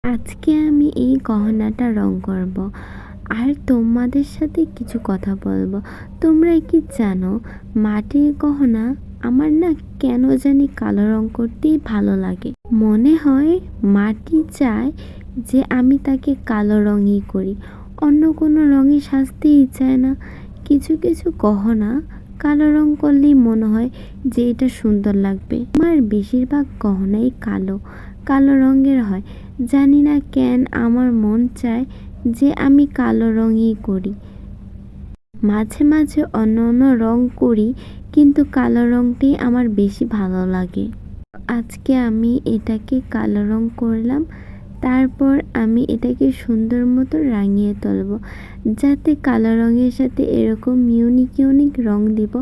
আজকে আমি এই গহনাটা রং করব। আর তোমাদের সাথে কিছু কথা বলবো। তোমরা কি জানো, মাটির গহনা আমার না কেন জানি কালো রং করতেই ভালো লাগে। মনে হয় মাটি চায় যে আমি তাকে কালো রঙই করি, অন্য কোনো রঙে সাজতেই চায় না। কিছু কিছু গহনা কালো রং করলেই মনে হয় যে এটা সুন্দর লাগবে। আমার বেশিরভাগ গহনাই কালো কালো রঙের হয়। জানি না কেন আমার মন চায় যে আমি কালো রঙই করি। মাঝে মাঝে অন্য অন্য রং করি, কিন্তু কালো রংটাই আমার বেশি ভালো লাগে। আজকে আমি এটাকে কালো রং করলাম। তারপর আমি এটাকে সুন্দর মতো রাঙিয়ে তুলব, যাতে কালো রঙের সাথে এরকম ইউনিক ইউনিক রং দিব,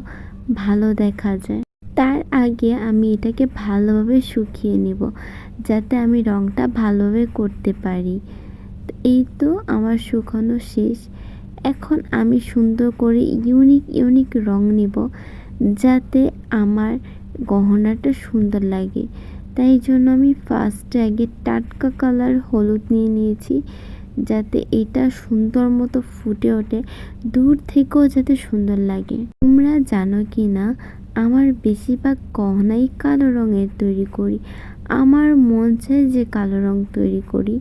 ভালো দেখা যায়। তার আগে আমি এটাকে ভালোভাবে শুকিয়ে নিব, যাতে আমি রংটা ভালোভাবে করতে পারি। এই তো আমার শুকানো শেষ। এখন আমি সুন্দর করে ইউনিক ইউনিক রং নিব, যাতে আমার গহনাটা সুন্দর লাগে। তাই জন্য আমি ফার্স্টে আগে টাটকা কালার হলুদ নিয়ে নিয়েছি, যাতে এটা সুন্দর মতো ফুটে ওঠে, দূর থেকেও যাতে সুন্দর লাগে। তোমরা জানো কি না, আমার বেশিরভাগ গহনাই কালো রঙের তৈরি করি। আমার মন চায় যে কালো রং তৈরি করি,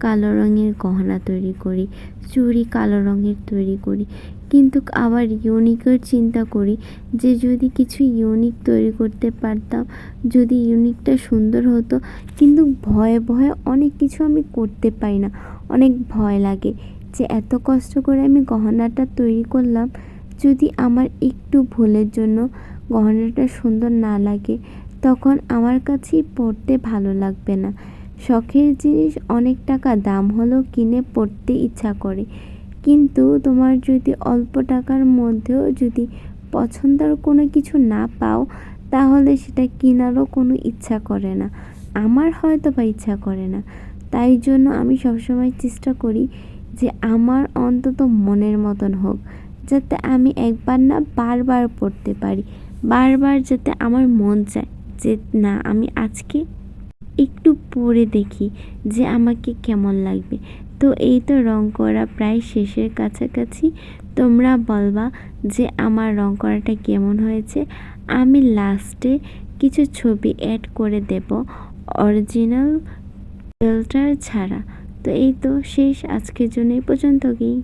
কালো রঙের গহনা তৈরি করি, চুড়ি কালো রঙের তৈরি করি। কিন্তু আবার ইউনিকের চিন্তা করি যে যদি কিছু ইউনিক তৈরি করতে পারতাম, যদি ইউনিকটা সুন্দর হতো। কিন্তু ভয়ে ভয়ে অনেক কিছু আমি করতে পারি না, অনেক ভয় লাগে যে এত কষ্ট করে আমি গহনাটা তৈরি করলাম, যদি আমার একটু ভুলের জন্য গহনাটা সুন্দর না লাগে, তখন আমার কাছেই পরতে ভালো লাগবে না। শখের জিনিস অনেক টাকা দাম হলেও কিনে পরতে ইচ্ছা করে, কিন্তু তোমার যদি অল্প টাকার মধ্যেও যদি পছন্দের কোনো কিছু না পাও, তাহলে সেটা কেনারও কোনো ইচ্ছা করে না। আমার হয়তো বা ইচ্ছা করে না। তাই জন্য আমি সবসময় চেষ্টা করি যে আমার অন্তত মনের মতন হোক, যাতে আমি একবার না বারবার পড়তে পারি, বারবার যাতে আমার মন চায় যে না আমি আজকে একটু পরে দেখি যে আমাকে কেমন লাগবে। তো এই তো রং করা প্রায় শেষের কাছাকাছি। তোমরা বলবা যে আমার রং করাটা কেমন হয়েছে। আমি লাস্টে কিছু ছবি অ্যাড করে দেব, অরিজিনাল ফিল্টার ছাড়া। তো এই তো শেষ, আজকের জন্য এই পর্যন্তই।